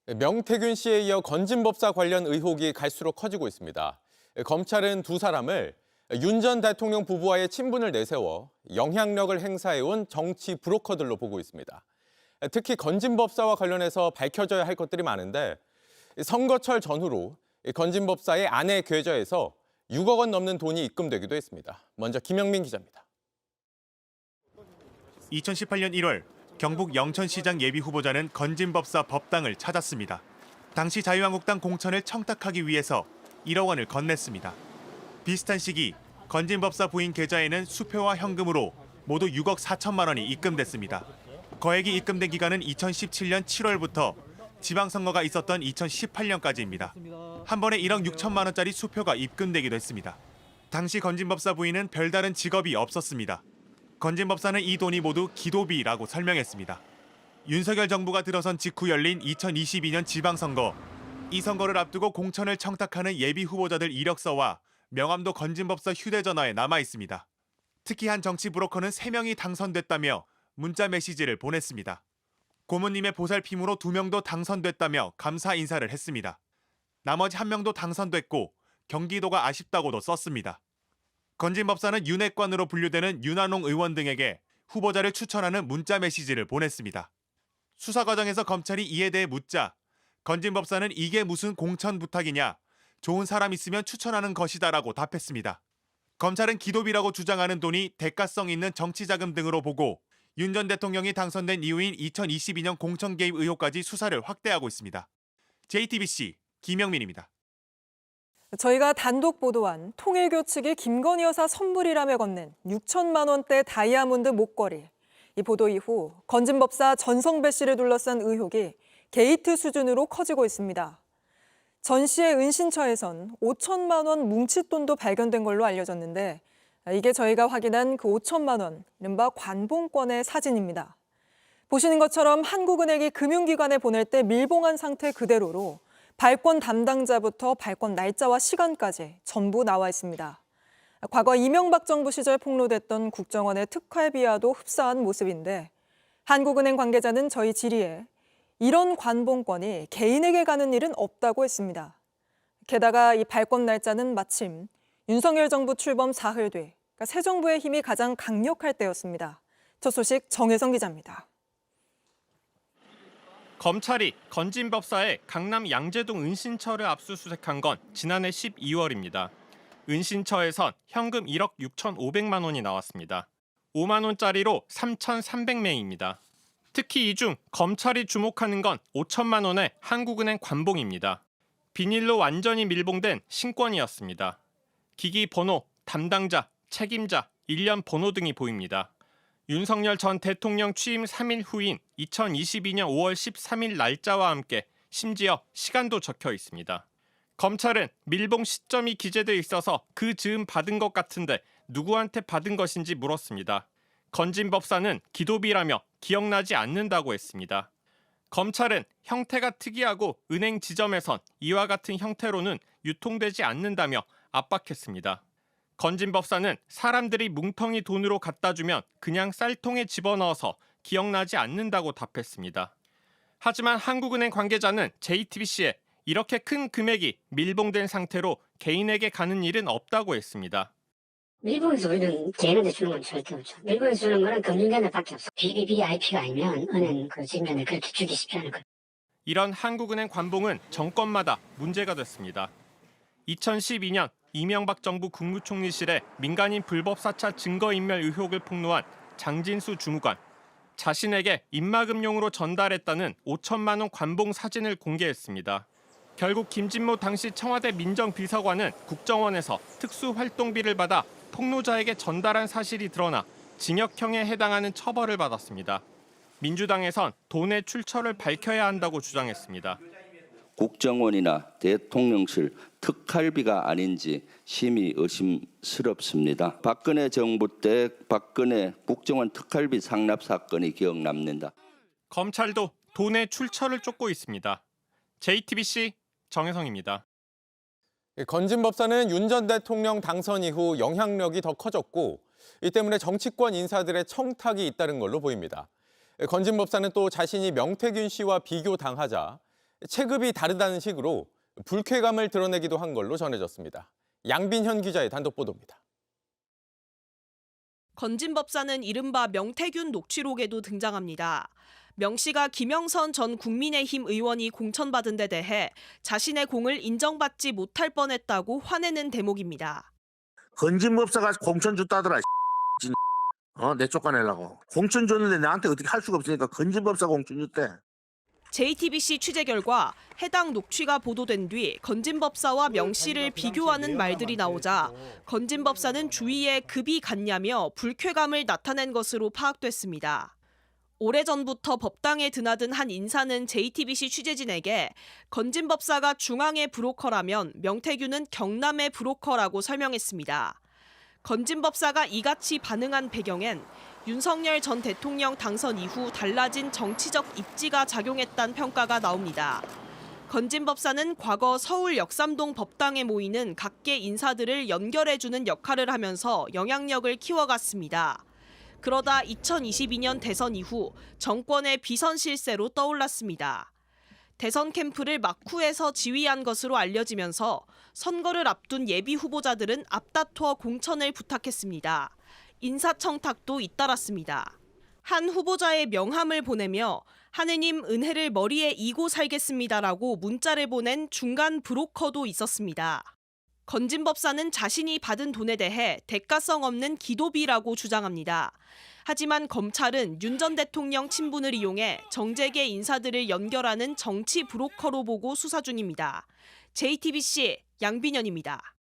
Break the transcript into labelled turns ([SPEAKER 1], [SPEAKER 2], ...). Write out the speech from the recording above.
[SPEAKER 1] 명태균 씨에 이어 건진법사 관련 의혹이 갈수록 커지고 있습니다. 검찰은 두 사람을 윤 전 대통령 부부와의 친분을 내세워 영향력을 행사해온 정치 브로커들로 보고 있습니다. 특히 건진법사와 관련해서 밝혀져야 할 것들이 많은데 선거철 전후로 건진법사의 아내 계좌에서 6억 원 넘는 돈이 입금되기도 했습니다. 먼저 김영민 기자입니다.
[SPEAKER 2] 2018년 1월 경북 영천시장 예비후보자는 건진법사 법당을 찾았습니다. 당시 자유한국당 공천을 청탁하기 위해서 1억 원을 건넸습니다. 비슷한 시기 건진법사 부인 계좌에는 수표와 현금으로 모두 6억 4천만 원이 입금됐습니다. 거액이 입금된 기간은 2017년 7월부터 지방선거가 있었던 2018년까지입니다. 한 번에 1억 6천만 원짜리 수표가 입금되기도 했습니다. 당시 건진법사 부인은 별다른 직업이 없었습니다. 건진법사는 이 돈이 모두 기도비라고 설명했습니다. 윤석열 정부가 들어선 직후 열린 2022년 지방선거. 이 선거를 앞두고 공천을 청탁하는 예비후보자들 이력서와 명함도 건진법사 휴대전화에 남아 있습니다. 특히 한 정치 브로커는 3명이 당선됐다며 문자 메시지를 보냈습니다. 고모님의 보살핌으로 2명도 당선됐다며 감사 인사를 했습니다. 나머지 1명도 당선됐고 경기도가 아쉽다고도 썼습니다. 건진법사는 윤핵관으로 분류되는 윤한홍 의원 등에게 후보자를 추천하는 문자 메시지를 보냈습니다. 수사 과정에서 검찰이 이에 대해 묻자 건진법사는 이게 무슨 공천 부탁이냐, 좋은 사람 있으면 추천하는 것이다라고 답했습니다. 검찰은 기도비라고 주장하는 돈이 대가성 있는 정치자금 등으로 보고 윤 전 대통령이 당선된 이후인 2022년 공천 개입 의혹까지 수사를 확대하고 있습니다. JTBC 김영민입니다.
[SPEAKER 3] 저희가 단독 보도한 통일교 측이 김건희 여사 선물이라며 건넨 6천만 원대 다이아몬드 목걸이. 이 보도 이후 건진법사 전성배 씨를 둘러싼 의혹이 게이트 수준으로 커지고 있습니다. 전 씨의 은신처에선 5천만 원 뭉칫돈도 발견된 걸로 알려졌는데 이게 저희가 확인한 그 5천만 원, 이른바 관봉권의 사진입니다. 보시는 것처럼 한국은행이 금융기관에 보낼 때 밀봉한 상태 그대로로 발권 담당자부터 발권 날짜와 시간까지 전부 나와 있습니다. 과거 이명박 정부 시절 폭로됐던 국정원의 특활비와도 흡사한 모습인데 한국은행 관계자는 저희 질의에 이런 관봉권이 개인에게 가는 일은 없다고 했습니다. 게다가 이 발권 날짜는 마침 윤석열 정부 출범 사흘 뒤, 그러니까 새 정부의 힘이 가장 강력할 때였습니다. 첫 소식 정혜성 기자입니다.
[SPEAKER 4] 검찰이 건진법사의 강남 양재동 은신처를 압수수색한 건 지난해 12월입니다. 은신처에선 현금 1억 6,500만 원이 나왔습니다. 5만 원짜리로 3,300명입니다. 특히 이 중 검찰이 주목하는 건 5천만 원의 한국은행 관봉입니다. 비닐로 완전히 밀봉된 신권이었습니다. 기기 번호, 담당자, 책임자, 일련 번호 등이 보입니다. 윤석열 전 대통령 취임 3일 후인 2022년 5월 13일 날짜와 함께 심지어 시간도 적혀 있습니다. 검찰은 밀봉 시점이 기재돼 있어서 그 즈음 받은 것 같은데 누구한테 받은 것인지 물었습니다. 건진법사는 기도비라며 기억나지 않는다고 했습니다. 검찰은 형태가 특이하고 은행 지점에선 이와 같은 형태로는 유통되지 않는다며 압박했습니다. 건진법사는 사람들이 뭉텅이 돈으로 갖다 주면 그냥 쌀통에 집어넣어서 기억나지 않는다고 답했습니다. 하지만 한국은행 관계자는 JTBC에 이렇게 큰 금액이 밀봉된 상태로 개인에게 가는 일은 없다고 했습니다.
[SPEAKER 5] 밀봉에서 우리는 개인한테 주는 건 절대 없죠. 밀봉에서 주는 거는 금융기관에밖에 없어. BBVIP가 아니면 은행 그 직면에 그렇게 주기 쉽지 않을 거예요.
[SPEAKER 4] 이런 한국은행 관봉은 정권마다 문제가 됐습니다. 2012년 이명박 정부 국무총리실에 민간인 불법 사찰 증거인멸 의혹을 폭로한 장진수 주무관. 자신에게 입막음용으로 전달했다는 5천만 원 관봉 사진을 공개했습니다. 결국 김진모 당시 청와대 민정비서관은 국정원에서 특수활동비를 받아 폭로자에게 전달한 사실이 드러나 징역형에 해당하는 처벌을 받았습니다. 민주당에선 돈의 출처를 밝혀야 한다고 주장했습니다.
[SPEAKER 6] 국정원이나 대통령실 특활비가 아닌지 심히 의심스럽습니다. 박근혜 정부 때 박근혜 국정원 특활비 상납 사건이 기억납니다.
[SPEAKER 4] 검찰도 돈의 출처를 쫓고 있습니다. JTBC 정혜성입니다.
[SPEAKER 1] 건진법사는 윤 전 대통령 당선 이후 영향력이 더 커졌고 이 때문에 정치권 인사들의 청탁이 잇따른 걸로 보입니다. 건진법사는 또 자신이 명태균 씨와 비교당하자 체급이 다르다는 식으로 불쾌감을 드러내기도 한 걸로 전해졌습니다. 양빈현 기자의 단독 보도입니다.
[SPEAKER 7] 건진법사는 이른바 명태균 녹취록에도 등장합니다. 명 씨가 김영선 전 국민의힘 의원이 공천받은 데 대해 자신의 공을 인정받지 못할 뻔했다고 화내는 대목입니다.
[SPEAKER 8] 건진법사가 공천 줬다더라. 내 쫓아내려고. 공천 줬는데 나한테 어떻게 할 수가 없으니까 건진법사가 공천 줬대.
[SPEAKER 7] JTBC 취재 결과 해당 녹취가 보도된 뒤 건진법사와 명 씨를 비교하는 말들이 나오자 건진법사는 주위에 급이 갔냐며 불쾌감을 나타낸 것으로 파악됐습니다. 오래전부터 법당에 드나든 한 인사는 JTBC 취재진에게 건진법사가 중앙의 브로커라면 명태균은 경남의 브로커라고 설명했습니다. 건진법사가 이같이 반응한 배경엔 윤석열 전 대통령 당선 이후 달라진 정치적 입지가 작용했다는 평가가 나옵니다. 건진법사는 과거 서울 역삼동 법당에 모이는 각계 인사들을 연결해주는 역할을 하면서 영향력을 키워갔습니다. 그러다 2022년 대선 이후 정권의 비선 실세로 떠올랐습니다. 대선 캠프를 막후에서 지휘한 것으로 알려지면서 선거를 앞둔 예비 후보자들은 앞다퉈 공천을 부탁했습니다. 인사청탁도 잇따랐습니다. 한 후보자의 명함을 보내며 하느님 은혜를 머리에 이고 살겠습니다라고 문자를 보낸 중간 브로커도 있었습니다. 건진법사는 자신이 받은 돈에 대해 대가성 없는 기도비라고 주장합니다. 하지만 검찰은 윤 전 대통령 친분을 이용해 정재계 인사들을 연결하는 정치 브로커로 보고 수사 중입니다. JTBC 양빈현입니다.